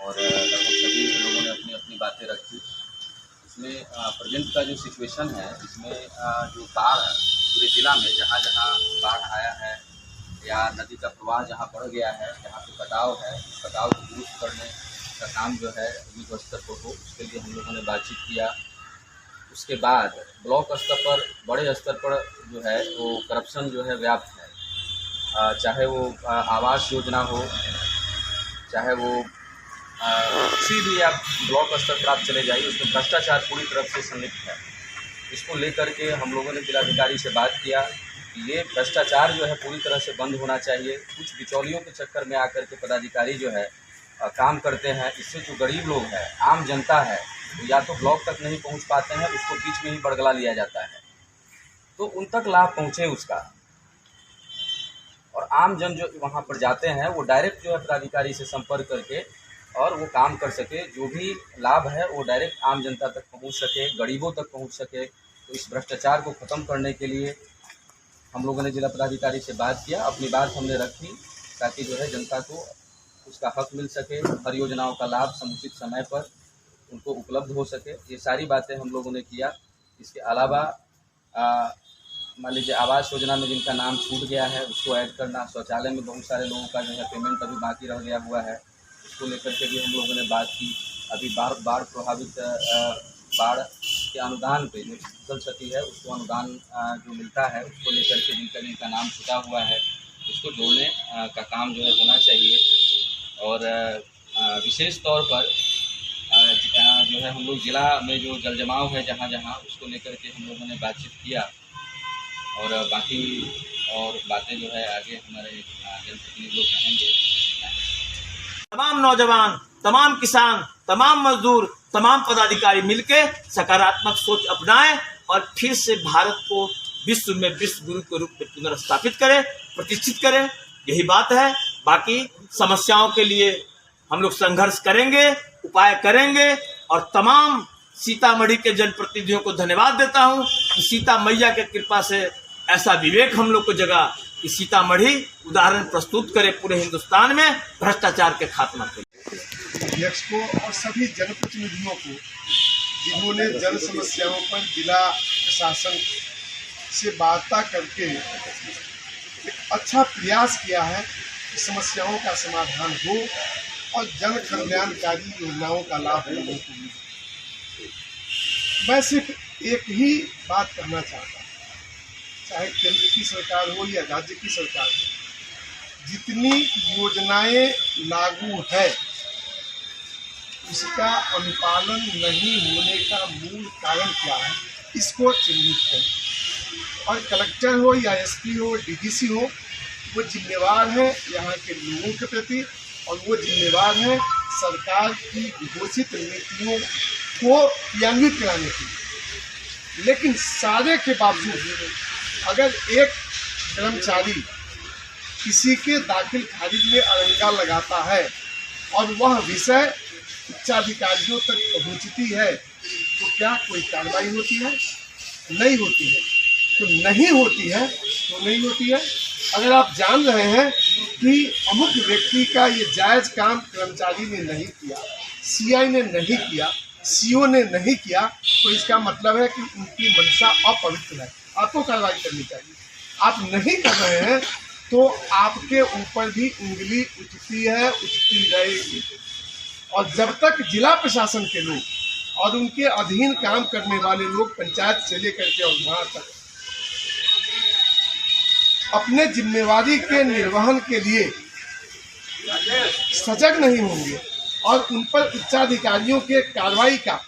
और लगभग सभी लोगों ने अपनी अपनी बातें रखी। इसमें प्रेजेंट का जो सिचुएशन है, इसमें जो बाढ़ है पूरे ज़िला में, जहाँ जहाँ बाढ़ आया है या नदी का प्रवाह जहाँ बढ़ गया है, जहाँ पे कटाव है, उस कटाव को दुरुस्त करने का काम जो है युद्ध स्तर पर हो, उसके लिए हम लोगों ने बातचीत किया। उसके बाद ब्लॉक स्तर पर, बड़े स्तर पर जो है वो करप्शन जो है व्याप्त है। चाहे वो आवास योजना हो, चाहे वो किसी भी आप ब्लॉक स्तर पर आप चले जाइए, उसमें भ्रष्टाचार पूरी तरफ से संलिप्त है। इसको लेकर के हम लोगों ने जिलाधिकारी से बात किया कि ये भ्रष्टाचार जो है पूरी तरह से बंद होना चाहिए। कुछ बिचौलियों के चक्कर में आकर के पदाधिकारी जो है काम करते हैं, इससे जो गरीब लोग हैं, आम जनता है, तो या तो ब्लॉक तक नहीं पहुंच पाते हैं, उसको बीच में ही बरगला लिया जाता है, तो उन तक लाभ पहुंचे उसका। और आम जन जो वहां पर जाते हैं वो डायरेक्ट जो है पदाधिकारी से संपर्क करके और वो काम कर सके, जो भी लाभ है वो डायरेक्ट आम जनता तक पहुंच सके, गरीबों तक पहुंच सके। तो इस भ्रष्टाचार को ख़त्म करने के लिए हम लोगों ने जिला पदाधिकारी से बात किया, अपनी बात हमने रखी, ताकि जो है जनता को उसका हक मिल सके, हर योजनाओं का लाभ समुचित समय पर उनको उपलब्ध हो सके। ये सारी बातें हम लोगों ने किया। इसके अलावा मान लीजिए आवास योजना में जिनका नाम छूट गया है उसको ऐड करना, शौचालय में बहुत सारे लोगों का जो है पेमेंट अभी बाकी रह गया हुआ है, उसको लेकर के भी हम लोगों ने बात की। अभी बाढ़ प्रभावित बाढ़ के अनुदान पे जो जल क्षति है उसको अनुदान जो मिलता है उसको लेकर के जिनका नाम छूटा हुआ है उसको जोड़ने का काम जो है होना चाहिए। और विशेष तौर पर जो है हम लोग ज़िला में जो जल जमाव है जहाँ जहाँ, उसको लेकर के हम लोगों ने बातचीत किया। और बाकी और बातें जो है आगे हमारे जनप्रतिनिधि लोग कहेंगे। तमाम नौजवान, तमाम किसान, तमाम मजदूर, तमाम पदाधिकारी मिलके सकारात्मक सोच अपनाएं और फिर से भारत को विश्व में विश्व गुरु के रूप में पुनर्स्थापित करें, प्रतिष्ठित करें। यही बात है। बाकी समस्याओं के लिए हम लोग संघर्ष करेंगे, उपाय करेंगे। और तमाम सीतामढ़ी के जनप्रतिनिधियों को धन्यवाद देता हूं कि सीता मैया के कृपा से ऐसा विवेक हम लोग को जगा कि सीतामढ़ी उदाहरण प्रस्तुत करे पूरे हिंदुस्तान में भ्रष्टाचार के खात्मा के लिए। अध्यक्ष को और सभी जनप्रतिनिधियों को जिन्होंने जन समस्याओं पर जिला प्रशासन से वार्ता करके एक अच्छा प्रयास किया है कि समस्याओं का समाधान हो और जन कल्याणकारी योजनाओं का लाभ लोगों को मिले। मैं सिर्फ एक ही बात कहना चाहता हूँ, चाहे केंद्र की सरकार हो या राज्य की सरकार हो, जितनी योजनाएं लागू है उसका अनुपालन नहीं होने का मूल कारण क्या है, इसको चिन्हित करें। और कलेक्टर हो या एसपी हो, डीडीसी हो, वो जिम्मेवार है यहाँ के लोगों के प्रति और वो जिम्मेवार है सरकार की घोषित नीतियों को क्रियान्वित कराने की। लेकिन सारे के बावजूद अगर एक कर्मचारी किसी के दाखिल खारिज में अड़ंगा लगाता है और वह विषय उच्चाधिकारियों तक पहुंचती है तो क्या कोई कार्रवाई होती है? नहीं होती है। तो नहीं होती है तो नहीं होती है। अगर आप जान रहे हैं कि अमुक व्यक्ति का ये जायज़ काम कर्मचारी ने नहीं किया, सीआई ने नहीं किया, सीओ ने नहीं किया, तो इसका मतलब है कि उनकी मंशा अपवित्र है, आपको कार्रवाई करनी चाहिए। आप नहीं कर रहे हैं तो आपके ऊपर भी उंगली उठती है, उठती रहेगी। और जब तक जिला प्रशासन के लोग और उनके अधीन काम करने वाले लोग पंचायत से लेकर के और वहाँ तक अपने जिम्मेवारी के निर्वहन के लिए सजग नहीं होंगे और उन पर उच्चाधिकारियों के कार्रवाई का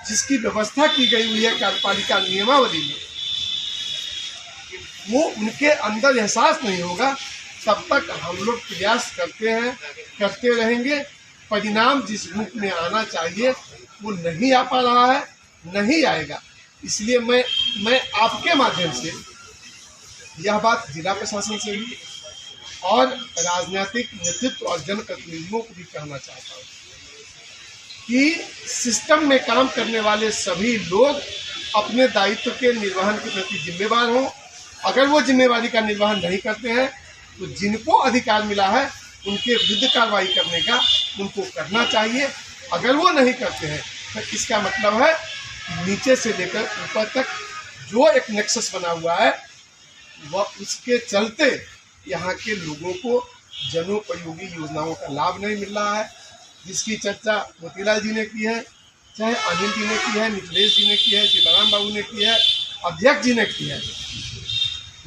जिसकी व्यवस्था की गई हुई है कार्यपालिका नियमावली में, वो उनके अंदर एहसास नहीं होगा, तब तक हम लोग प्रयास करते हैं, करते रहेंगे। परिणाम जिस रूप में आना चाहिए वो नहीं आ पा रहा है, नहीं आएगा। इसलिए मैं आपके माध्यम से यह बात जिला प्रशासन से भी और राजनीतिक नेतृत्व और जनप्रतिनिधियों को भी कहना चाहता हूँ कि सिस्टम में काम करने वाले सभी लोग अपने दायित्व के निर्वहन के प्रति जिम्मेवार हों। अगर वो जिम्मेवारी का निर्वहन नहीं करते हैं तो जिनको अधिकार मिला है उनके विरुद्ध कार्रवाई करने का उनको करना चाहिए। अगर वो नहीं करते हैं तो इसका मतलब है कि नीचे से लेकर ऊपर तक जो एक नेक्सस बना हुआ है वह उसके चलते यहाँ के लोगों को जनोपयोगी योजनाओं का लाभ नहीं मिल रहा है, जिसकी चर्चा मोतीलाल जी ने की है, चाहे अनिल जी ने की है, मिथिलेश जी ने की है, सीताराम बाबू ने की है, अध्यक्ष जी ने की है।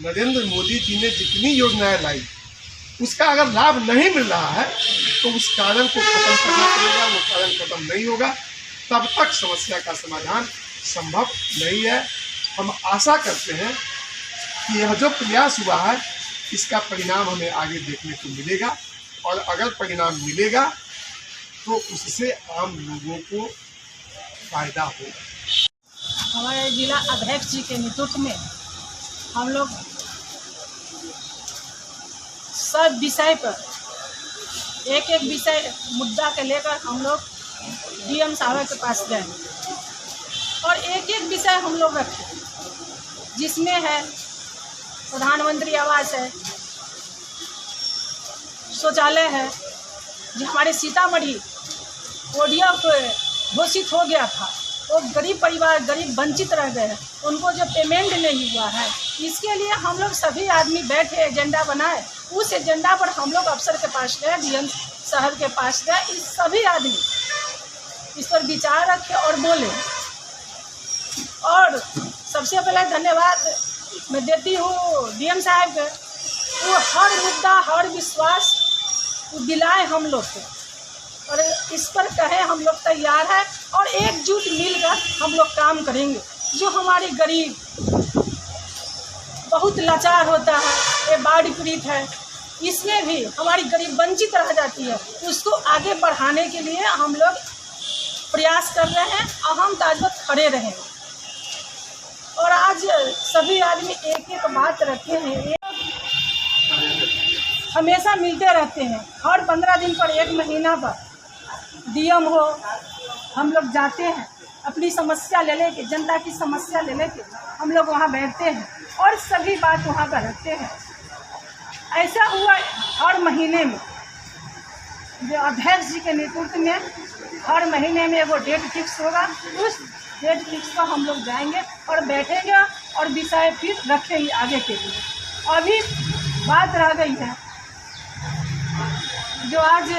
नरेंद्र मोदी जी ने जितनी योजनाएं लाई उसका अगर लाभ नहीं मिल रहा है तो उस कारण को खत्म करना पड़ेगा। वो कारण खत्म नहीं होगा तब तक समस्या का समाधान संभव नहीं है। हम आशा करते हैं कि यह जो प्रयास हुआ है इसका परिणाम हमें आगे देखने को मिलेगा, और अगर परिणाम मिलेगा तो उससे आम लोगों को फायदा होगा। हमारे जिला अध्यक्ष जी के नेतृत्व में हम लोग सब विषय पर एक एक विषय मुद्दा के लेकर हम लोग डीएम साहब के पास गए और एक एक विषय हम लोग रखे, जिसमें है प्रधानमंत्री आवास है, शौचालय है, जो हमारे सीतामढ़ी ओडीएफ घोषित हो गया था, वो गरीब परिवार गरीब वंचित रह गए हैं, उनको जो पेमेंट नहीं हुआ है, इसके लिए हम लोग सभी आदमी बैठे एजेंडा बनाए। उस एजेंडा पर हम लोग अफसर के पास गए, डीएम साहब के पास गए, इस सभी आदमी इस पर विचार रखे और बोले। और सबसे पहले धन्यवाद मैं देती हूँ डीएम साहब के, वो हर मुद्दा हर विश्वास दिलाए हम लोग को, और इस पर कहे हम लोग तैयार है और एकजुट मिलकर हम लोग काम करेंगे। जो हमारी गरीब बहुत लाचार होता है, ये बाढ़ पीड़ित है, इसमें भी हमारी गरीब वंचित रह जाती है, उसको आगे बढ़ाने के लिए हम लोग प्रयास कर रहे हैं और हम ताजबत खड़े रहेंगे। और आज सभी आदमी एक एक बात रखे हैं, हमेशा मिलते रहते हैं, हर 15 दिन पर 1 महीना पर डीएम हो हम लोग जाते हैं, अपनी समस्या ले लेके, जनता की समस्या ले लेके हम लोग वहाँ बैठते हैं और सभी बात वहाँ पर रखते हैं। ऐसा हुआ हर महीने में, जो अध्यक्ष जी के नेतृत्व में हर महीने में वो डेट फिक्स होगा, उस डेट फिक्स पर हम लोग जाएंगे और बैठेंगे और विषय फिर रखेंगे आगे के लिए। अभी बात रह गई है जो आज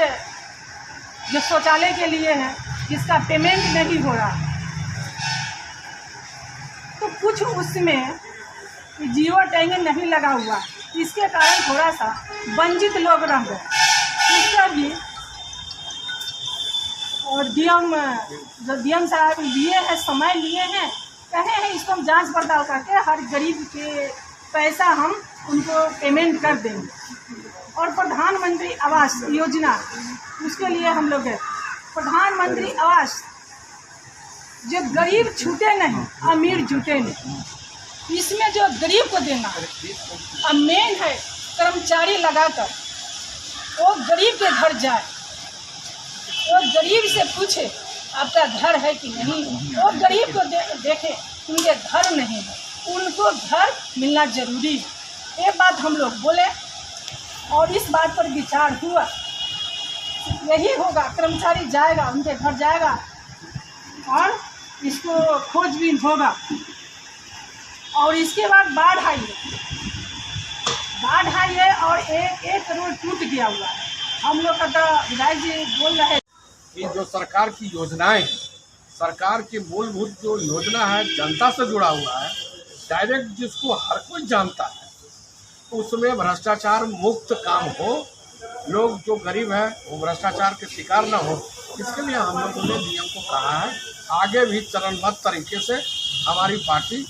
जो शौचालय के लिए है, जिसका पेमेंट नहीं हो रहा, तो कुछ उसमें जियो टैग नहीं लगा हुआ, इसके कारण थोड़ा सा वंचित लोग रह गए। इसका भी और डीएम साहब लिए हैं, समय लिए हैं, कहे हैं इसको हम जांच पड़ताल करके हर गरीब के पैसा हम उनको पेमेंट कर देंगे। और प्रधानमंत्री आवास योजना, उसके लिए हम लोग गए। प्रधानमंत्री आवास जो गरीब छूटे नहीं, अमीर जुटे नहीं, इसमें जो गरीब को देना अब मेन है कर्मचारी लगाकर वो गरीब के घर जाए, वो गरीब से पूछे आपका घर है कि नहीं, वो गरीब को देखे उनके घर नहीं है, उनको घर मिलना जरूरी है। ये बात हम लोग बोले और इस बात पर विचार हुआ, यही होगा, कर्मचारी जाएगा उनके घर जाएगा और इसको खोजबीन होगा। और इसके बाद बाढ़ आई है और एक रोड टूट गया हुआ है। हम लोग का विधायक जी बोल रहे हैं कि जो सरकार की योजनाएं हैं, सरकार की मूलभूत जो योजना है जनता से जुड़ा हुआ है, डायरेक्ट जिसको हर कोई जानता है, तो उसमें भ्रष्टाचार मुक्त काम हो, लोग जो गरीब है वो भ्रष्टाचार के शिकार न हो। इसके लिए हम लोगों ने डीएम को कहा है, आगे भी चरणबद्ध तरीके से हमारी पार्टी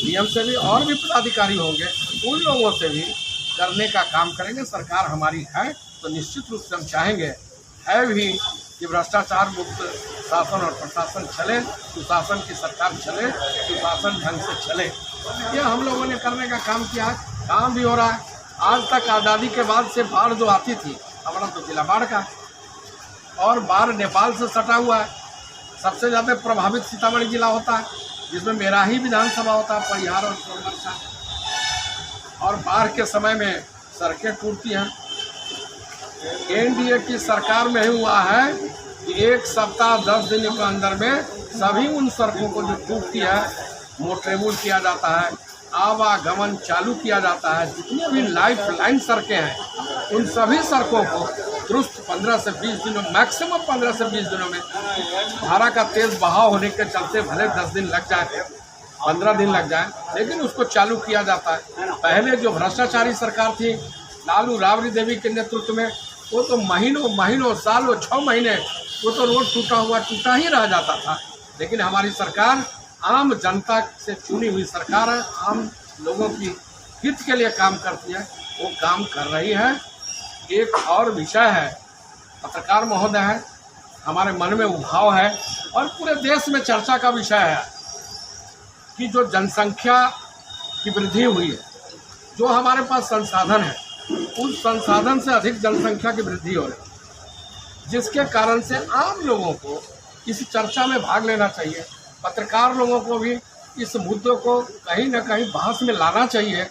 डीएम से भी और भी पदाधिकारी होंगे, उन लोगों से भी करने का काम करेंगे। सरकार हमारी है तो निश्चित रूप से हम चाहेंगे है भी कि भ्रष्टाचार मुक्त शासन और प्रशासन चले, सुशासन की सरकार चले, सुशासन ढंग से चले। ये हम लोगों ने करने का काम किया है, काम भी हो रहा है। आज तक आज़ादी के बाद से बाढ़ जो आती थी, हमारा तो जिला बाढ़ का, और बाढ़ नेपाल से सटा हुआ है। सबसे ज़्यादा प्रभावित सीतामढ़ी जिला होता है, जिसमें मेरा ही विधानसभा होता है, परिहार और सोनवर्षा। और बाढ़ के समय में सड़कें टूटती हैं, एनडीए की सरकार में ही हुआ है कि 1 सप्ताह 10 दिन के अंदर में सभी उन सड़कों को जो टूटती है मोटरेबल किया जाता है, आवागमन चालू किया जाता है। जितनी भी लाइफ लाइन सड़कें हैं उन सभी सड़कों को दुरुस्त 15 से 20 दिनों, मैक्सिमम 15 से 20 दिनों में, धारा का तेज बहाव होने के चलते भले 10 दिन लग जाए, 15 दिन लग जाए, लेकिन उसको चालू किया जाता है। पहले जो भ्रष्टाचारी सरकार थी लालू राबड़ी देवी के नेतृत्व में, वो तो महीनों सालों 6 महीने वो तो रोड टूटा ही रह जाता था। लेकिन हमारी सरकार आम जनता से चुनी हुई सरकार है, आम लोगों की हित के लिए काम करती है, वो काम कर रही है। एक और विषय है, पत्रकार महोदय है, हमारे मन में उभाव है और पूरे देश में चर्चा का विषय है कि जो जनसंख्या की वृद्धि हुई है, जो हमारे पास संसाधन है, उस संसाधन से अधिक जनसंख्या की वृद्धि हो रही है, जिसके कारण से आम लोगों को इस चर्चा में भाग लेना चाहिए। पत्रकार लोगों को भी इस मुद्दों को कहीं न कहीं बहस में लाना चाहिए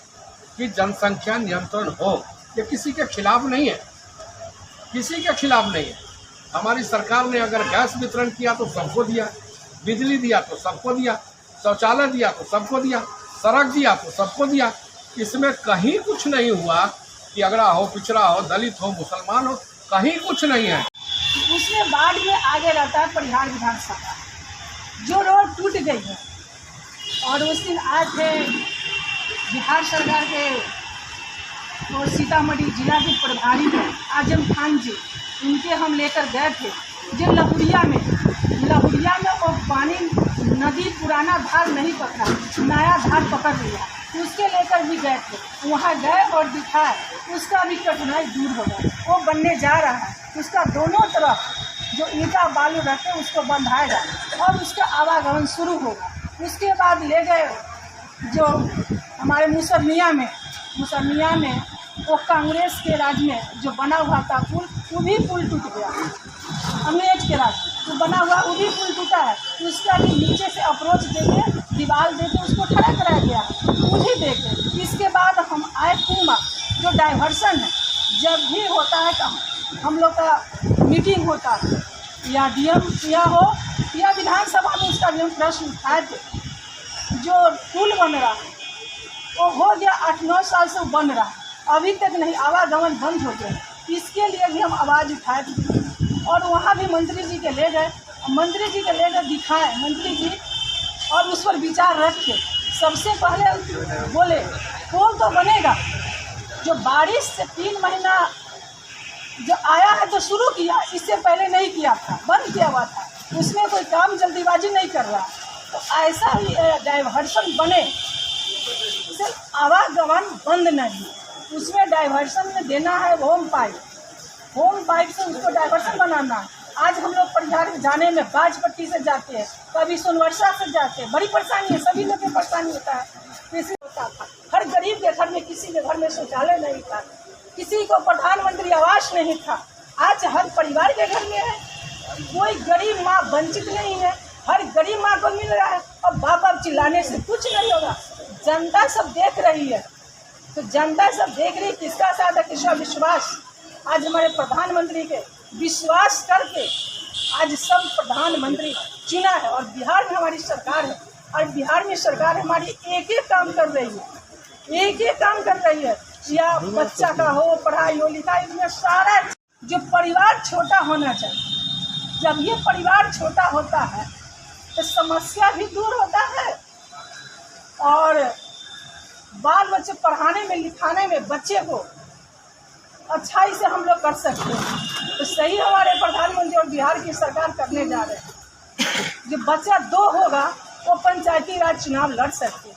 कि जनसंख्या नियंत्रण हो। ये किसी के खिलाफ नहीं है, किसी के खिलाफ नहीं है। हमारी सरकार ने अगर गैस वितरण किया तो सबको दिया, बिजली दिया तो सबको दिया, शौचालय दिया तो सबको दिया, सड़क दिया तो सबको दिया। इसमें कहीं कुछ नहीं हुआ कि अगड़ा हो, पिछड़ा हो, दलित हो, मुसलमान हो, कहीं कुछ नहीं है। उसमें बाढ़ में आगे रहता है परिहार विधानसभा, जो रोड टूट गई है। और उस दिन आए थे बिहार सरकार के और सीतामढ़ी जिला के प्रभारी थे आजम खान जी, उनके हम लेकर गए थे जो लहुरिया में वो पानी नदी पुराना धार नहीं पकड़ा, नया धार पकड़ लिया, उसके लेकर भी गए थे। वहाँ गए और दिखाए, उसका भी कठिनाई दूर हो गया। वो बनने जा रहा है, उसका दोनों तरफ जो ईंटा बालू रहते उसको बंधाएगा और उसका आवागमन शुरू होगा। उसके बाद ले गए जो हमारे मुसरनिया में वो कांग्रेस के राज में जो बना हुआ था पुल, वो भी पुल टूट गया। अंग्रेज के राज तो बना हुआ वो भी पुल टूटा है, उसका भी नीचे से अप्रोच देके दीवार देके उसको खड़ा कराया गया, वो भी देखे। इसके बाद हम आए कुंभा, जो डाइवर्सन है, जब भी होता है हम लोग का मीटिंग होता है या डीएम या हो या विधानसभा में, उसका भी हम प्रश्न उठाए थे। जो पुल बन रहा है वो हो गया 8-9 साल से वो बन रहा है, अभी तक नहीं, आवागमन बंद हो गया। इसके लिए भी हम आवाज़ उठाए थे और वहाँ भी मंत्री जी के ले गए, दिखाए मंत्री जी, और उस पर विचार रख के सबसे पहले बोले पुल तो बनेगा। जो बारिश से 3 महीना जो आया है तो शुरू किया, इससे पहले नहीं किया था, बंद किया हुआ था, उसमें कोई काम जल्दीबाजी नहीं कर रहा। तो ऐसा ही डाइवर्सन बने, सिर्फ आवागमन बंद नहीं, उसमें डाइवर्सन में देना है होम पाइप से उसको डाइवर्सन बनाना है। आज हम लोग परिहार जाने में बाजपट्टी से जाते हैं, कभी सोनवर्षा से जाते हैं, बड़ी परेशानी है, सभी लोग की परेशानी होता है। किसी होता था, हर गरीब के घर में, किसी के घर में शौचालय नहीं था, किसी को प्रधानमंत्री आवास नहीं था। आज हर परिवार के घर में है, कोई गरीब माँ वंचित नहीं है, हर गरीब माँ को मिल रहा है। और बाप चिल्लाने से कुछ नहीं होगा, जनता सब देख रही है। तो जनता सब देख रही, किसका साथ है, किसका विश्वास। आज हमारे प्रधानमंत्री के विश्वास करके आज सब प्रधानमंत्री चुना है और बिहार में हमारी सरकार है। और बिहार में सरकार हमारी एक काम कर रही है, या बच्चा का हो, पढ़ाई हो, लिखाई, इसमें सारा जो परिवार छोटा होना चाहिए। जब ये परिवार छोटा होता है तो समस्या भी दूर होता है और बाल बच्चे पढ़ाने में, लिखाने में बच्चे को अच्छाई से हम लोग कर सकते हैं। तो सही हमारे प्रधानमंत्री और बिहार की सरकार करने जा रहे हैं। जो बच्चा 2 होगा वो पंचायती राज चुनाव लड़ सकते,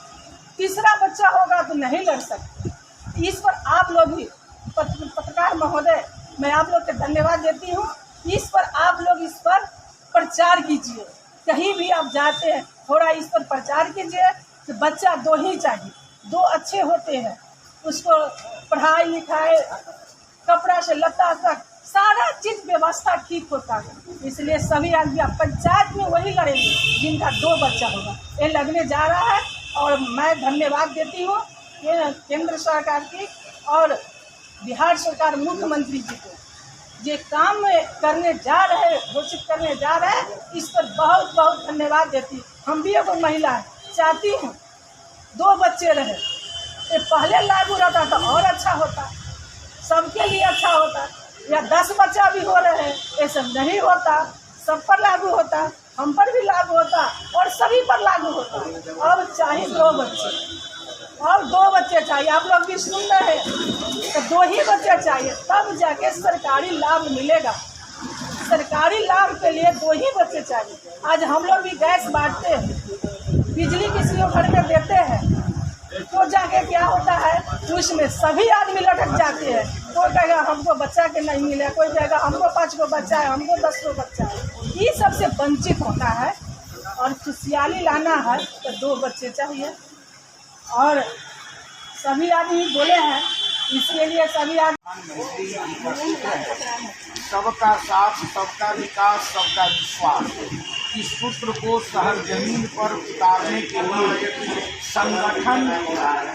तीसरा बच्चा होगा तो नहीं लड़ सकते। इस पर आप लोग भी पत्रकार महोदय, मैं आप लोग को धन्यवाद देती हूँ। इस पर आप लोग इस पर प्रचार कीजिए, कहीं भी आप जाते हैं थोड़ा इस पर प्रचार कीजिए कि बच्चा 2 ही चाहिए, 2 अच्छे होते हैं, उसको पढ़ाई लिखाई, कपड़ा से लता तक सारा चीज व्यवस्था ठीक होता है। इसलिए सभी आदमी पंचायत में वही लड़ेंगे जिनका 2 बच्चा होगा। ये लगने जा रहा है और मैं धन्यवाद देती हूँ केंद्र सरकार की और बिहार सरकार मुख्यमंत्री जी को ये काम करने जा रहे, घोषित करने जा रहे हैं, इस पर बहुत बहुत धन्यवाद देती। हम भी एगो महिला है, चाहती हूँ 2 बच्चे रहे। ये पहले लागू रहता तो और अच्छा होता, सबके लिए अच्छा होता, या 10 बच्चा भी हो रहे हैं, ये सब नहीं होता, सब पर लागू होता, हम पर भी लागू होता और सभी पर लागू होता। अब चाहिए 2 बच्चे, और 2 बच्चे चाहिए। आप लोग भी सुन रहे हैं, तो 2 ही बच्चे चाहिए, तब जाके सरकारी लाभ मिलेगा। सरकारी लाभ के लिए 2 ही बच्चे चाहिए। आज हम लोग भी गैस बांटते हैं, बिजली किसी को घर में देते हैं, तो जाके क्या होता है, उसमें सभी आदमी लटक जाते हैं। कोई कहेगा हमको बच्चा के नहीं मिला, कोई कहेगा हमको 5 गो बच्चा है, हमको 10 गो बच्चा है। ये सबसे वंचित होता है, और खुशहाली लाना है तो 2 बच्चे चाहिए। और सभी आदमी बोले हैं, इसके लिए सभी आदमी सबका साथ, सबका विकास, सबका विश्वास, इस सूत्र को शहर जमीन पर उतारने के लिए संगठन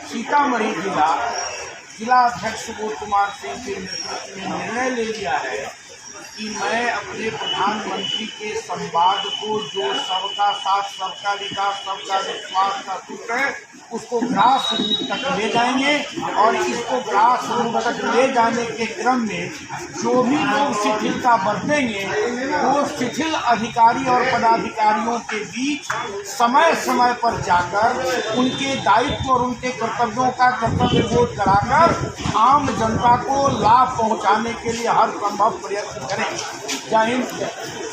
सीतामढ़ी जिला अध्यक्ष सुबोध कुमार सिंह के नेतृत्व में निर्णय ले लिया है कि मैं अपने प्रधानमंत्री के संवाद को, जो सबका साथ, सबका विकास, सबका विश्वास का सूत्र है, उसको ग्रास रूट तक ले जाएंगे। और इसको ग्रास रूट तक ले जाने के क्रम में जो भी लोग शिथिलता बरतेंगे, वो शिथिल अधिकारी और पदाधिकारियों के बीच समय समय पर जाकर उनके दायित्व और उनके कर्तव्यों का कर्तव्य बोध कराकर आम जनता को लाभ पहुंचाने के लिए हर संभव प्रयत्न करें। जय हिंद।